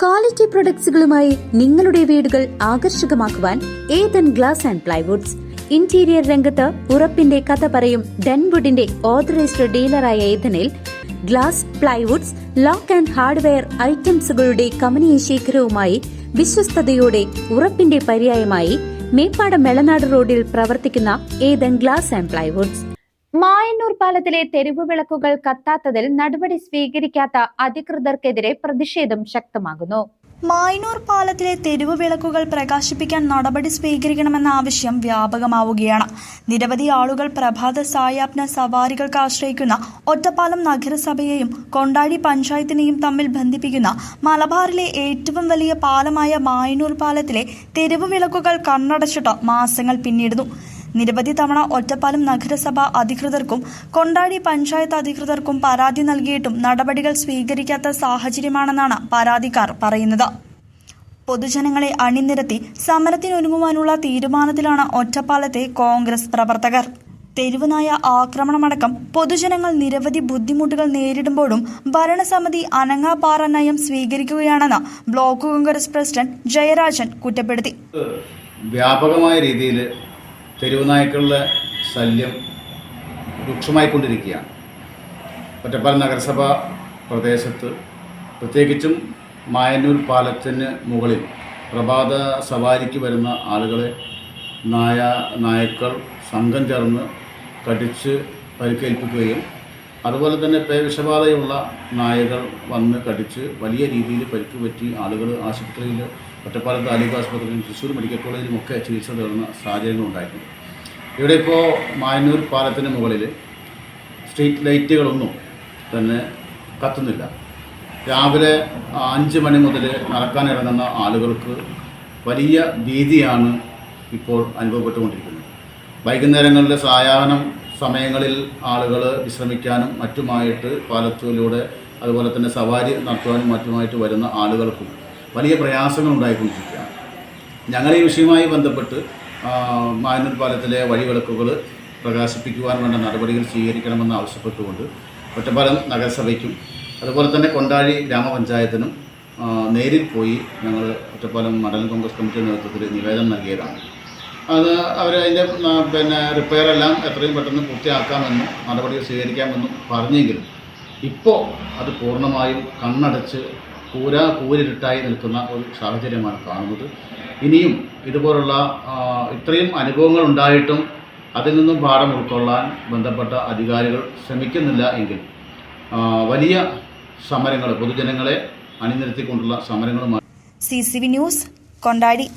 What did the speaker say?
Quality പ്രൊഡക്ട്സുകളുമായി നിങ്ങളുടെ വീടുകൾ ആകർഷകമാക്കുവാൻ Ethan glass and plywoods. Interior രംഗത്ത് ഉറപ്പിന്റെ കഥ പറയും ഡെൻവുഡിന്റെ ഓതറൈസ്ഡ് ഡീലറായ ഏതനിൽ glass, plywoods, lock and hardware ഐറ്റംസുകളുടെ കമനീയ ശേഖരവുമായി വിശ്വസ്തയോടെ ഉറപ്പിന്റെ പര്യായമായി മേപ്പാടം മെളനാട് റോഡിൽ പ്രവർത്തിക്കുന്ന Ethan glass and plywoods. Mayannur പാലത്തിലെ തെരുവു വിളക്കുകൾ കത്താത്തതിൽ നടപടി സ്വീകരിക്കാത്ത അധികൃതർക്കെതിരെ പ്രതിഷേധം ശക്തമാകുന്നു. മായന്നൂർ പാലത്തിലെ തെരുവു വിളക്കുകൾ പ്രകാശിപ്പിക്കാൻ നടപടി സ്വീകരിക്കണമെന്ന ആവശ്യം വ്യാപകമാവുകയാണ്. നിരവധി ആളുകൾ പ്രഭാത സായാഹ്ന സവാരികൾക്ക് ആശ്രയിക്കുന്ന ഒറ്റപ്പാലം നഗരസഭയെയും കൊണ്ടാഴി പഞ്ചായത്തിനെയും തമ്മിൽ ബന്ധിപ്പിക്കുന്ന മലബാറിലെ ഏറ്റവും വലിയ പാലമായ മായന്നൂർ പാലത്തിലെ തെരുവു വിളക്കുകൾ കണ്ണടച്ചിട്ട് മാസങ്ങൾ പിന്നിടുന്നു. നിരവധി തവണ ഒറ്റപ്പാലം നഗരസഭ അധികൃതർക്കും കൊണ്ടാഴി പഞ്ചായത്ത് അധികൃതർക്കും പരാതി നൽകിയിട്ടും നടപടികൾ സ്വീകരിക്കാത്ത സാഹചര്യമാണെന്നാണ് പരാതിക്കാർ പറയുന്നത്. പൊതുജനങ്ങളെ അണിനിരത്തി സമരത്തിനൊരുങ്ങുവാനുള്ള തീരുമാനത്തിലാണ് ഒറ്റപ്പാലത്തെ കോൺഗ്രസ് പ്രവർത്തകർ. തെരുവുനായ ആക്രമണമടക്കം പൊതുജനങ്ങൾ നിരവധി ബുദ്ധിമുട്ടുകൾ നേരിടുമ്പോഴും ഭരണസമിതി അനങ്ങാപാറ നയം സ്വീകരിക്കുകയാണെന്ന് ബ്ലോക്ക് കോൺഗ്രസ് പ്രസിഡന്റ് ജയരാജൻ കുറ്റപ്പെടുത്തി. വ്യാപകമായ രീതിയിൽ തെരുവുനായ്ക്കളുടെ ശല്യം രൂക്ഷമായിക്കൊണ്ടിരിക്കുകയാണ്. ഒറ്റപ്പാലം നഗരസഭ പ്രദേശത്ത് പ്രത്യേകിച്ചും മായന്നൂർ പാലത്തിന് മുകളിൽ പ്രഭാത സവാരിക്ക് വരുന്ന ആളുകളെ നായ്ക്കൾ സംഘം ചേർന്ന് കടിച്ച് പരിക്കേൽപ്പിക്കുകയും അതുപോലെ തന്നെ വിഷബാധയുള്ള നായകൾ വന്ന് കടിച്ച് വലിയ രീതിയിൽ പരിക്ക് പറ്റി ആളുകൾ ആശുപത്രിയിൽ ഒറ്റപ്പാലം താലൂക്ക് ആശുപത്രിയിലും തൃശ്ശൂർ മെഡിക്കൽ കോളേജിലുമൊക്കെ ചികിത്സ തേടുന്ന സാഹചര്യങ്ങളുണ്ടായിട്ടുണ്ട്. ഇവിടെ ഇപ്പോൾ മായന്നൂർ പാലത്തിന് മുകളിൽ സ്ട്രീറ്റ് ലൈറ്റുകളൊന്നും തന്നെ കത്തുന്നില്ല. രാവിലെ 5 മണി മുതൽ നടക്കാനിറങ്ങുന്ന ആളുകൾക്ക് വലിയ ഭീതിയാണ് ഇപ്പോൾ അനുഭവപ്പെട്ടുകൊണ്ടിരിക്കുന്നത്. വൈകുന്നേരങ്ങളിൽ സായാഹ്നം സമയങ്ങളിൽ ആളുകൾ വിശ്രമിക്കാനും മറ്റുമായിട്ട് പാലത്തിലൂടെ അതുപോലെ തന്നെ സവാരി നടത്തുവാനും മറ്റുമായിട്ട് വരുന്ന ആളുകൾക്കും വലിയ പ്രയാസങ്ങൾ ഉണ്ടായിക്കൊണ്ടിരിക്കുകയാണ്. ഞങ്ങൾ ഈ വിഷയവുമായി ബന്ധപ്പെട്ട് മായന്നൂർ പാലത്തിലെ വഴിവിളക്കുകൾ പ്രകാശിപ്പിക്കുവാൻ വേണ്ട നടപടികൾ സ്വീകരിക്കണമെന്ന് ആവശ്യപ്പെട്ടുകൊണ്ട് ഒറ്റപ്പാലം നഗരസഭയ്ക്കും അതുപോലെ തന്നെ കൊണ്ടാഴി ഗ്രാമപഞ്ചായത്തിനും നേരിൽ പോയി ഞങ്ങൾ ഒറ്റപ്പാലം മണ്ഡലം കോൺഗ്രസ് കമ്മിറ്റിയുടെ നേതൃത്വത്തിൽ നിവേദനം നൽകിയതാണ്. അത് അതിൻ്റെ റിപ്പയർ എല്ലാം എത്രയും പെട്ടെന്ന് പൂർത്തിയാക്കാമെന്നും നടപടികൾ സ്വീകരിക്കാമെന്നും പറഞ്ഞെങ്കിലും ഇപ്പോൾ അത് പൂർണ്ണമായും കണ്ണടച്ച് കൂരിരുട്ടായി നിൽക്കുന്ന ഒരു സാഹചര്യമാണ് കാണുന്നത്. ഇനിയും ഇതുപോലുള്ള ഇത്രയും അനുഭവങ്ങൾ ഉണ്ടായിട്ടും അതിൽ നിന്നും പാഠം ഉൾക്കൊള്ളാൻ ബന്ധപ്പെട്ട അധികാരികൾ ശ്രമിക്കുന്നില്ല എങ്കിൽ വലിയ സമരങ്ങൾ പൊതുജനങ്ങളെ അണിനിരത്തിക്കൊണ്ടുള്ള സമരങ്ങളുമായി. CCV news, Kondazhy.